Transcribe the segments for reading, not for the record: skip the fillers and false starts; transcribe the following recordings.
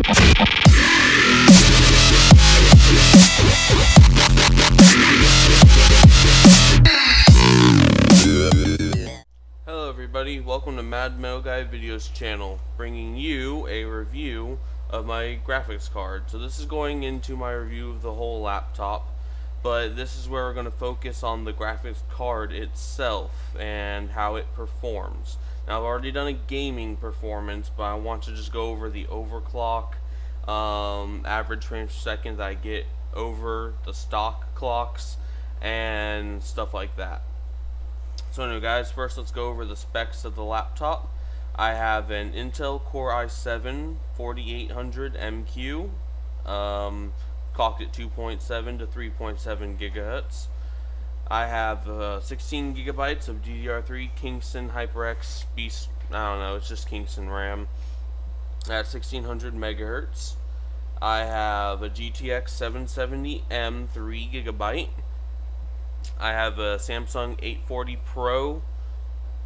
Hello everybody, welcome to Mad Metal Guy Videos channel, bringing you a review of my graphics card. So this is going into my review of the whole laptop, but this is where we're going to focus on the graphics card itself and how it performs. Now I've already done a gaming performance, but I want to just go over the overclock, average frames per second that I get over the stock clocks, and stuff like that. So anyway guys, first let's go over the specs of the laptop. I have an Intel Core i7 4800MQ, clocked at 2.7 to 3.7 gigahertz. I have 16 gigabytes of DDR3 Kingston HyperX Beast, I don't know, it's just Kingston RAM at 1600 megahertz. I have a GTX 770M 3 gigabyte. I have a Samsung 840 Pro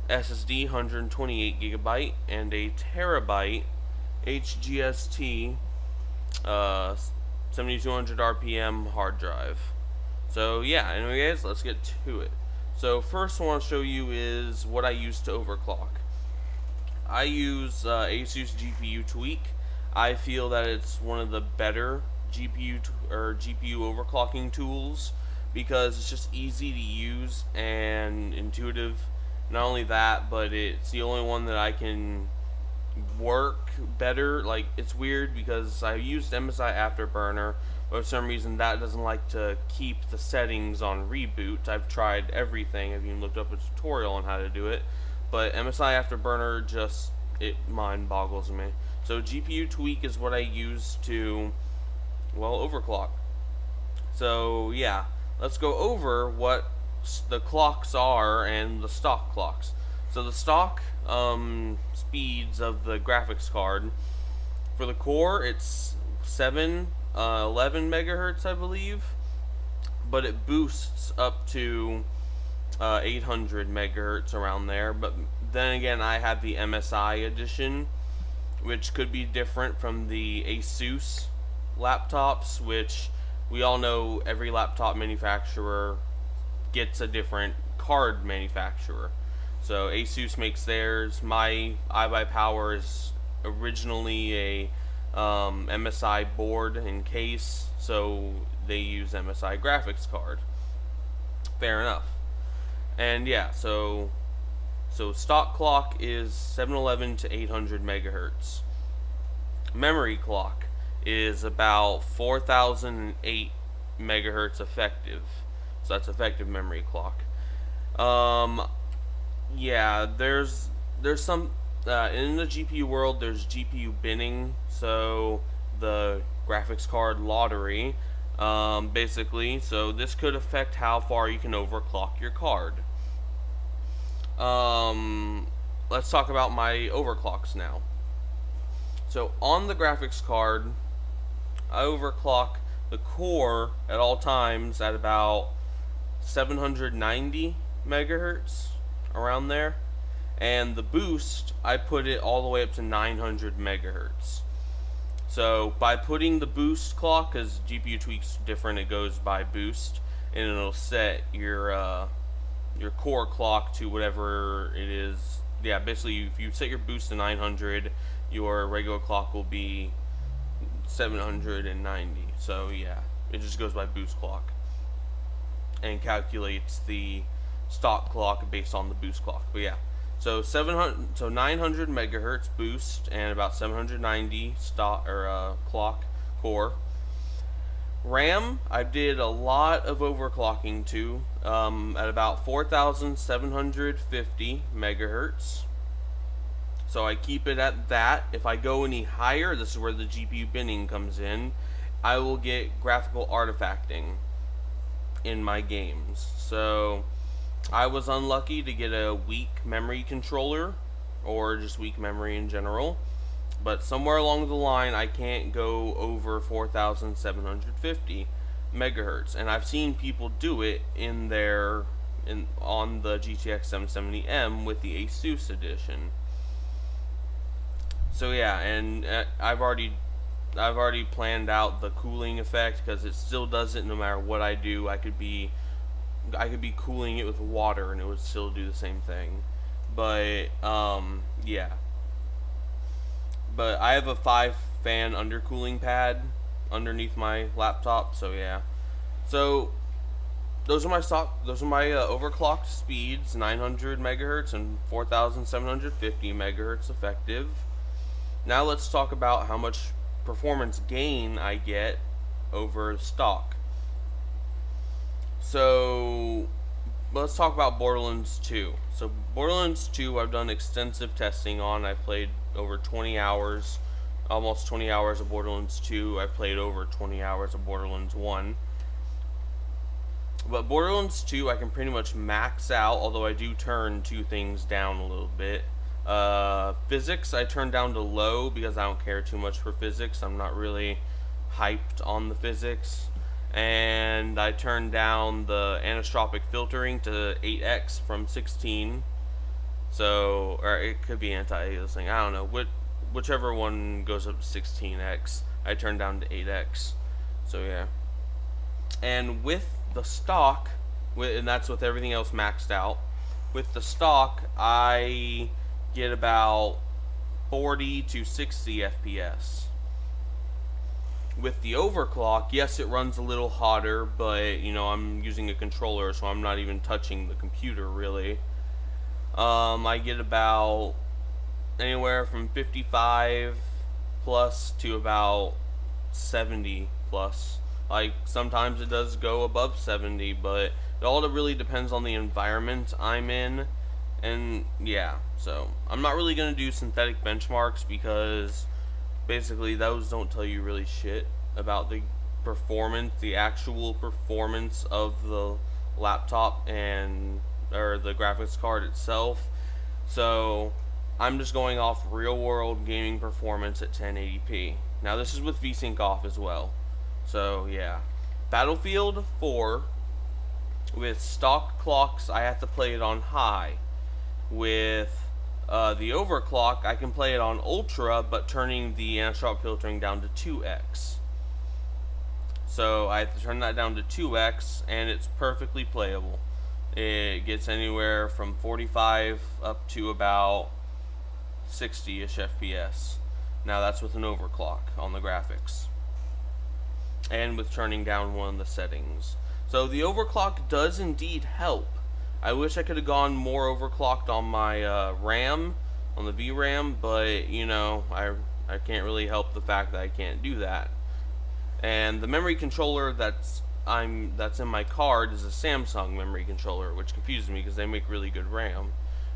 SSD 128 gigabyte and a terabyte HGST 7200 RPM hard drive. So yeah, anyway guys, let's get to it. So first I want to show you is what I use to overclock. I use ASUS GPU Tweak. I feel that it's one of the better GPU overclocking tools because it's just easy to use and intuitive. Not only that, but it's the only one that I can work better. Like, it's weird because I used MSI Afterburner, but for some reason that doesn't like to keep the settings on reboot. I've tried everything. I've even looked up a tutorial on how to do it, but MSI Afterburner just, it mind boggles me. So GPU Tweak is what I use to, well, overclock. So yeah, let's go over what the clocks are and the stock clocks. So the stock speeds of the graphics card, for the core it's 11 megahertz I believe, but it boosts up to 800 megahertz around there. But then again, I have the MSI edition, which could be different from the ASUS laptops, which we all know every laptop manufacturer gets a different card manufacturer. So ASUS makes theirs. My iBuyPower is originally a MSI board and case, so they use MSI graphics card. Fair enough. And yeah, so stock clock is 711 to 800 megahertz. Memory clock is about 4008 megahertz effective. So that's effective memory clock. Yeah, there's some in the GPU world. There's GPU binning, so the graphics card lottery, basically. So this could affect how far you can overclock your card. Let's talk about my overclocks now. So on the graphics card, I overclock the core at all times at about 790 megahertz, around there, and the boost I put it all the way up to 900 megahertz. So by putting the boost clock, because GPU Tweak's different, it goes by boost, and it'll set your core clock to whatever it is. Yeah, basically if you set your boost to 900, your regular clock will be 790. So yeah, it just goes by boost clock and calculates the stock clock based on the boost clock. But yeah, so 900 megahertz boost and about 790 stock clock core. RAM, I did a lot of overclocking to at about 4750 megahertz. So I keep it at that. If I go any higher, this is where the GPU binning comes in, I will get graphical artifacting in my games. So I was unlucky to get a weak memory controller, or just weak memory in general, but somewhere along the line I can't go over 4750 megahertz, and I've seen people do it on the GTX 770M with the ASUS edition. So yeah, and I've already I've already planned out the cooling effect, because it still does it no matter what I do. I could be cooling it with water and it would still do the same thing. But yeah. But I have a 5-fan undercooling pad underneath my laptop, so yeah. So those are my overclocked speeds, 900 megahertz and 4750 megahertz effective. Now let's talk about how much performance gain I get over stock. So let's talk about Borderlands 2. So Borderlands 2 I've done extensive testing on. I've played over 20 hours, almost 20 hours of Borderlands 2. I've played over 20 hours of Borderlands 1. But Borderlands 2 I can pretty much max out, although I do turn two things down a little bit. Physics I turn down to low because I don't care too much for physics. I'm not really hyped on the physics. And I turned down the anisotropic filtering to 8x from 16. So, or it could be anti-aliasing, I don't know. Whichever one goes up to 16x, I turned down to 8x. So yeah. And with the stock, and that's with everything else maxed out, with the stock I get about 40 to 60 FPS. With the overclock, yes, it runs a little hotter, but you know, I'm using a controller, so I'm not even touching the computer really. I get about anywhere from 55 plus to about 70 plus. Like sometimes it does go above 70, but it all really depends on the environment I'm in. And yeah, so I'm not really going to do synthetic benchmarks because basically those don't tell you really shit about the performance, the actual performance of the laptop or the graphics card itself. So I'm just going off real world gaming performance at 1080p. Now this is with VSync off as well. So yeah, Battlefield 4 with stock clocks I have to play it on high. With the overclock I can play it on ultra, but turning the anisotropic filtering down to 2x. So I have to turn that down to 2x and it's perfectly playable. It gets anywhere from 45 up to about 60-ish FPS. Now that's with an overclock on the graphics. And with turning down one of the settings. So the overclock does indeed help. I wish I could have gone more overclocked on my RAM, on the VRAM, but you know, I can't really help the fact that I can't do that. And the memory controller that's in my card is a Samsung memory controller, which confuses me because they make really good RAM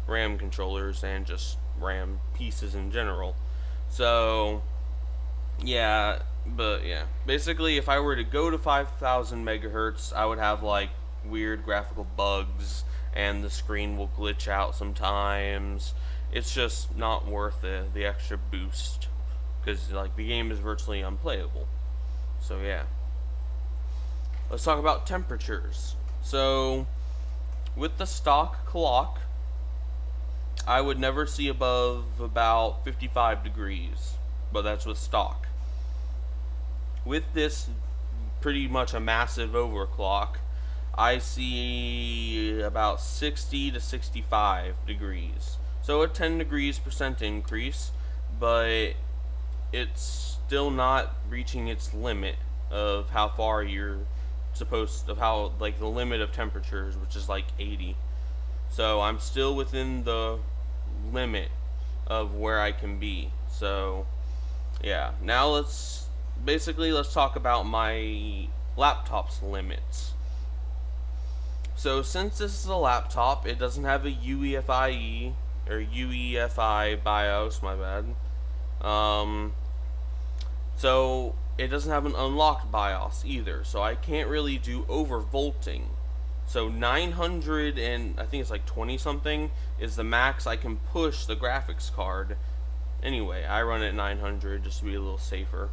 controllers and just RAM pieces in general. So yeah, but yeah, basically if I were to go to 5000 megahertz, I would have like weird graphical bugs and the screen will glitch out sometimes. It's just not worth the extra boost because like the game is virtually unplayable. So yeah, let's talk about temperatures. So with the stock clock I would never see above about 55 degrees, but that's with stock. With this pretty much a massive overclock, I see about 60 to 65 degrees. So a 10 degrees percent increase, but it's still not reaching its limit of how far you're supposed to, how like the limit of temperatures, which is like 80. So I'm still within the limit of where I can be. So yeah, now let's talk about my laptop's limits. So since this is a laptop, it doesn't have a UEFI BIOS, my bad. So it doesn't have an unlocked BIOS either, so I can't really do overvolting. So 900 and I think it's like 20 something is the max I can push the graphics card. Anyway, I run at 900 just to be a little safer.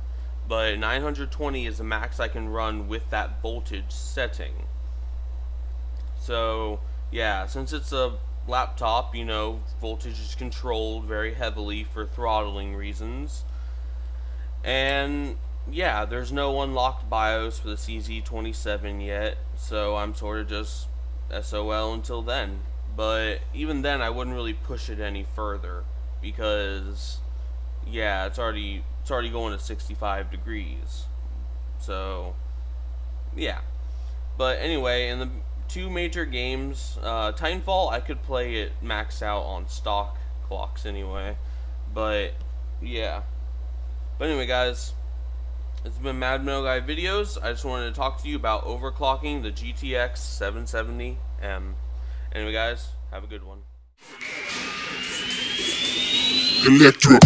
But 920 is the max I can run with that voltage setting. So yeah, since it's a laptop, you know, voltage is controlled very heavily for throttling reasons. And yeah, there's no unlocked BIOS for the CZ27 yet, so I'm sort of just SOL until then. But even then, I wouldn't really push it any further because, yeah, it's already going to 65 degrees. So yeah. But anyway, in the two major games, Titanfall, I could play it maxed out on stock clocks anyway. But yeah. But anyway, guys, it's been Mad Metal Guy Videos. I just wanted to talk to you about overclocking the GTX 770M. Anyway, guys, have a good one. Electro.